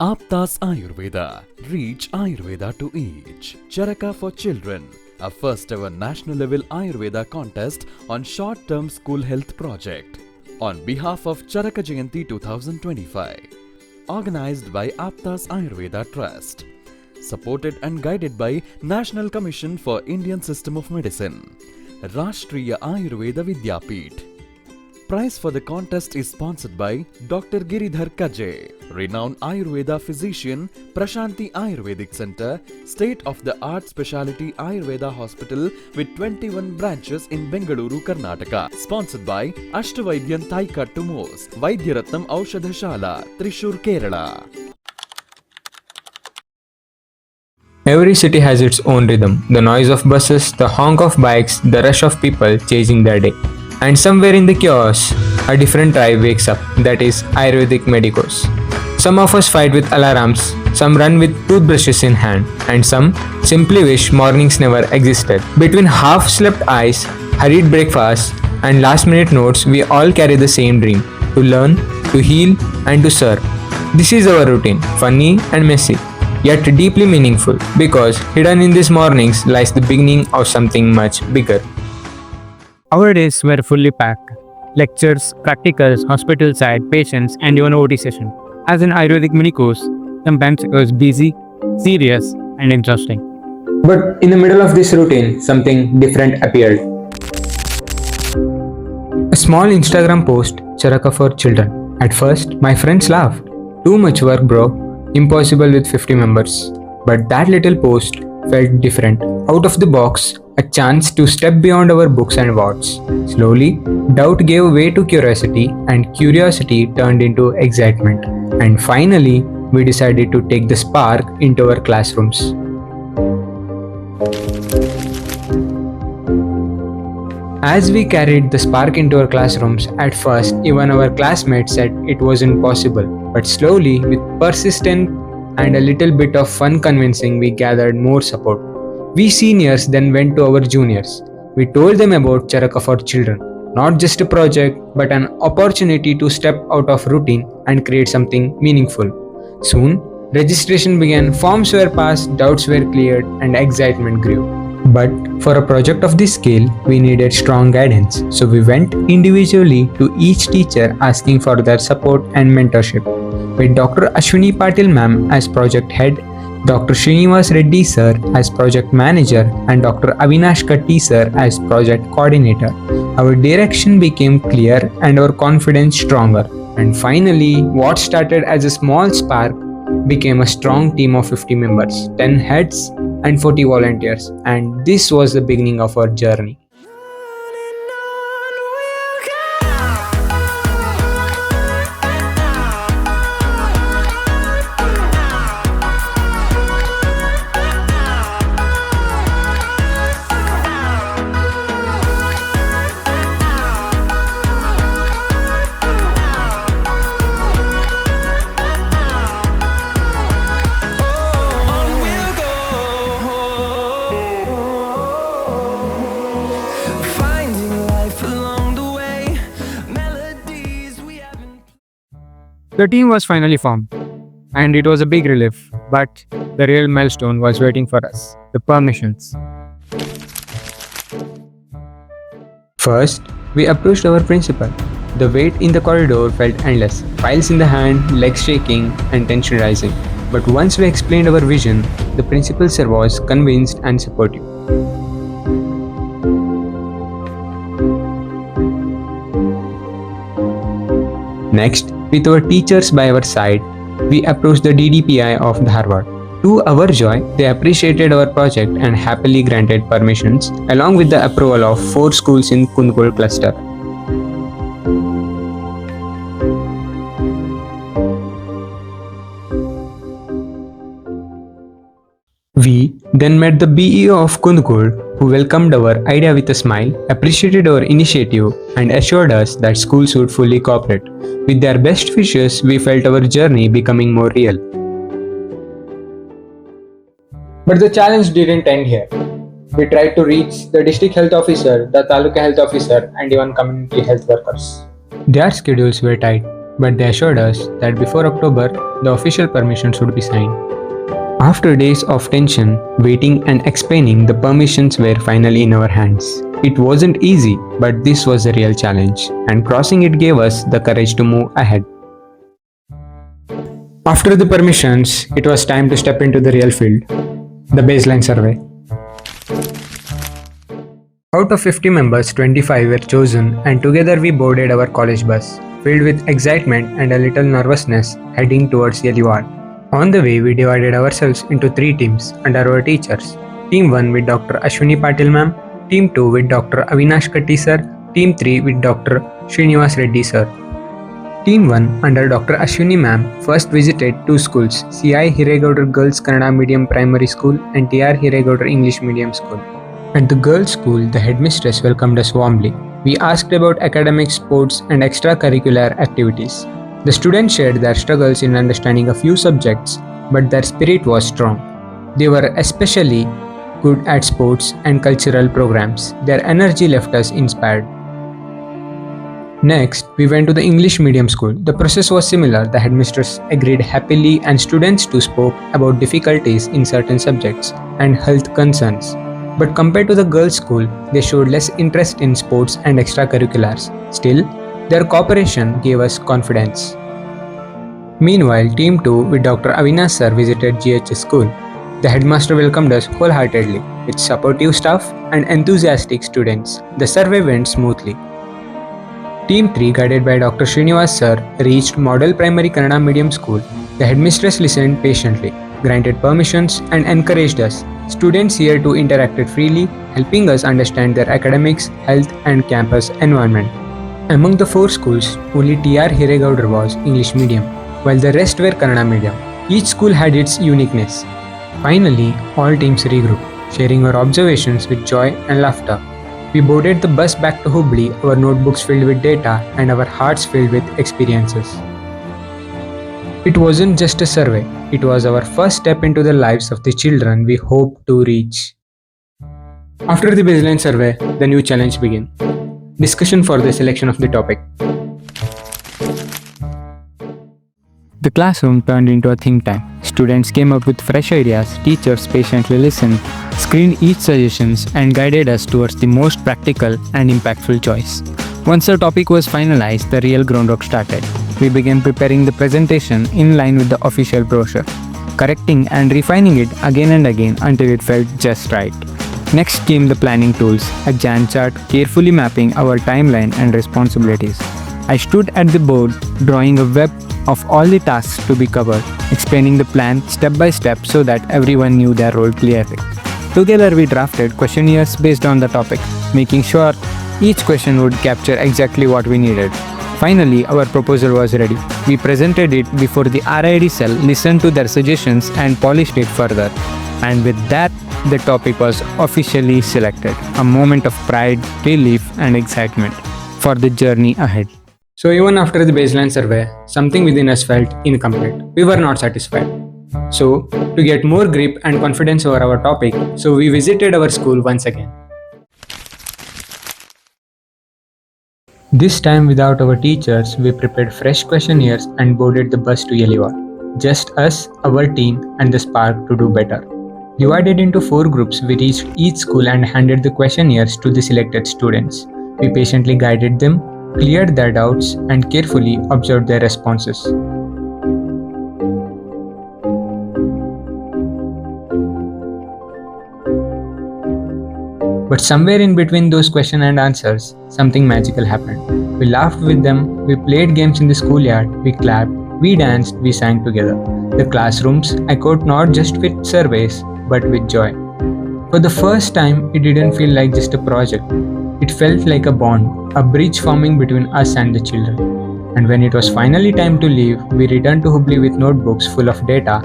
Aptas Ayurveda. Reach Ayurveda to each. CHARAKA for children. A first ever national level Ayurveda contest on short term school health project. On behalf of CHARAKA Jayanti 2025. Organized by Aptas Ayurveda Trust. Supported and guided by National Commission for Indian System of Medicine. Rashtriya Ayurveda Vidyapeeth. Prize for the contest is sponsored by Dr. Giridhar Kaje, renowned Ayurveda physician, Prashanti Ayurvedic Center, state-of-the-art specialty Ayurveda hospital with 21 branches in Bengaluru, Karnataka. Sponsored by Ashtavaidyan Thaikattu Mos, Vaidyaratnam Aushadhashala, Thrissur, Kerala. Every city has its own rhythm. The noise of buses, the honk of bikes, the rush of people chasing their day. And somewhere in the chaos, a different tribe wakes up, that is Ayurvedic medicos. Some of us fight with alarms, some run with toothbrushes in hand, and some simply wish mornings never existed. Between half-slept eyes, hurried breakfasts, and last-minute notes, we all carry the same dream: to learn, to heal, and to serve. This is our routine, funny and messy, yet deeply meaningful, because hidden in these mornings lies the beginning of something much bigger. Our days were fully packed. Lectures, practicals, hospital side, patients, and even OT session. As an Ayurvedic mini course, sometimes it was busy, serious, and interesting. But in the middle of this routine, something different appeared. A small Instagram post, CHARAKA for children. At first, my friends laughed. Too much work, bro. Impossible with 50 members. But that little post felt different. Out of the box, a chance to step beyond our books and wards. Slowly, doubt gave way to curiosity, and curiosity turned into excitement. And finally, we decided to take the spark into our classrooms. As we carried the spark into our classrooms, at first, even our classmates said it wasn't possible. But slowly, with persistence and a little bit of fun convincing, we gathered more support. We seniors then went to our juniors. We told them about CHARAKA for children, not just a project, but an opportunity to step out of routine and create something meaningful. Soon, registration began, forms were passed, doubts were cleared, and excitement grew. But for a project of this scale, we needed strong guidance, so we went individually to each teacher asking for their support and mentorship. With Dr. Ashwini Patil ma'am as project head, Dr. Srinivas Reddy sir as project manager, and Dr. Avinash Katti sir as project coordinator, our direction became clear and our confidence stronger. And finally, what started as a small spark became a strong team of 50 members, 10 heads, and 40 volunteers. And this was the beginning of our journey. The team was finally formed, and it was a big relief, but the real milestone was waiting for us: the permissions. First, we approached our principal. The wait in the corridor felt endless, files in the hand, legs shaking, and tension rising. But once we explained our vision, the principal sir was convinced and supportive. Next, with our teachers by our side, we approached the DDPI of Dharwad. To our joy, they appreciated our project and happily granted permissions, along with the approval of 4 schools in Kundgold cluster. We then met the BEO of Kundgold, who welcomed our idea with a smile, appreciated our initiative, and assured us that schools would fully cooperate. With their best wishes, we felt our journey becoming more real. But the challenge didn't end here. We tried to reach the district health officer, the taluka health officer, and even community health workers. Their schedules were tight, but they assured us that before October, the official permissions would be signed. After days of tension, waiting, and explaining, the permissions were finally in our hands. It wasn't easy, but this was a real challenge, and crossing it gave us the courage to move ahead. After the permissions, it was time to step into the real field, the baseline survey. Out of 50 members, 25 were chosen, and together we boarded our college bus, filled with excitement and a little nervousness, heading towards Yeliwad. On the way, we divided ourselves into 3 teams under our teachers. Team 1 with Dr. Ashwini Patil ma'am, Team 2 with Dr. Avinash Katti sir, Team 3 with Dr. Srinivas Reddy sir. Team 1 under Dr. Ashwini ma'am first visited 2 schools, C.I. Hiregaudar Girls Kannada Medium Primary School and T.R. Hiregaudar English Medium School. At the girls' school, the headmistress welcomed us warmly. We asked about academics, sports, and extracurricular activities. The students shared their struggles in understanding a few subjects, but their spirit was strong. They were especially good at sports and cultural programs. Their energy left us inspired. Next, we went to the English medium school. The process was similar. The headmistress agreed happily and students too spoke about difficulties in certain subjects and health concerns. But compared to the girls' school, they showed less interest in sports and extracurriculars. Still, their cooperation gave us confidence. Meanwhile, Team 2 with Dr. Avinash sir visited GHS school. The headmaster welcomed us wholeheartedly. With supportive staff and enthusiastic students, the survey went smoothly. Team 3, guided by Dr. Srinivas sir, reached Model Primary Kannada Medium School. The headmistress listened patiently, granted permissions, and encouraged us. Students here too interacted freely, helping us understand their academics, health, and campus environment. Among the 4 schools, only T.R. Hiregaudar was English medium, while the rest were Kannada medium. Each school had its uniqueness. Finally, all teams regrouped, sharing our observations with joy and laughter. We boarded the bus back to Hubli, our notebooks filled with data and our hearts filled with experiences. It wasn't just a survey, it was our first step into the lives of the children we hope to reach. After the baseline survey, the new challenge began. Discussion for the selection of the topic. The classroom turned into a think tank. Students came up with fresh ideas, teachers patiently listened, screened each suggestions, and guided us towards the most practical and impactful choice. Once the topic was finalized, the real groundwork started. We began preparing the presentation in line with the official brochure, correcting and refining it again and again until it felt just right. Next came the planning tools, a Gantt chart carefully mapping our timeline and responsibilities. I stood at the board, drawing a web of all the tasks to be covered, explaining the plan step by step so that everyone knew their role clearly. Together we drafted questionnaires based on the topic, making sure each question would capture exactly what we needed. Finally, our proposal was ready. We presented it before the RID cell, listened to their suggestions and polished it further. And with that, the topic was officially selected. A moment of pride, relief and excitement for the journey ahead. So even after the baseline survey, something within us felt incomplete. We were not satisfied. So, to get more grip and confidence over our topic, we visited our school once again. This time without our teachers, we prepared fresh questionnaires and boarded the bus to Yeliwad. Just us, our team and the spark to do better. Divided into 4 groups, we reached each school and handed the questionnaires to the selected students. We patiently guided them, cleared their doubts, and carefully observed their responses. But somewhere in between those question and answers, something magical happened. We laughed with them, we played games in the schoolyard, we clapped, we danced, we sang together. The classrooms echoed not just with surveys, but with joy. For the first time, it didn't feel like just a project. It felt like a bond, a bridge forming between us and the children. And when it was finally time to leave, we returned to Hubli with notebooks full of data,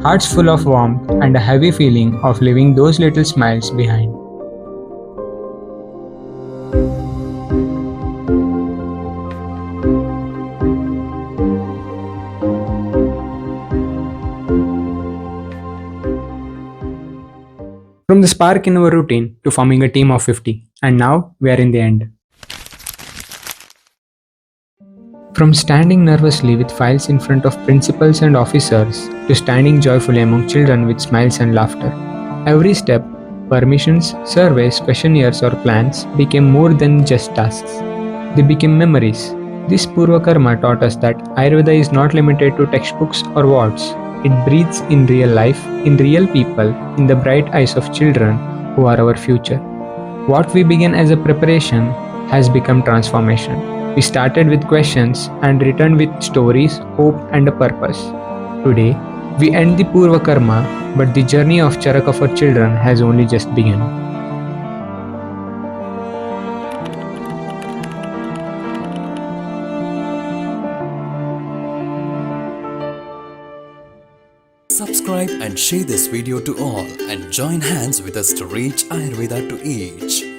hearts full of warmth, and a heavy feeling of leaving those little smiles behind. From the spark in our routine to forming a team of 50, and now we are in the end. From standing nervously with files in front of principals and officers to standing joyfully among children with smiles and laughter. Every step, permissions, surveys, questionnaires, or plans became more than just tasks. They became memories. This Purva Karma taught us that Ayurveda is not limited to textbooks or wards. It breathes in real life, in real people, in the bright eyes of children who are our future. What we began as a preparation has become transformation. We started with questions and returned with stories, hope, and a purpose. Today, we end the Purva Karma, but the journey of Charaka for children has only just begun. Subscribe and share this video to all and join hands with us to reach Ayurveda to each.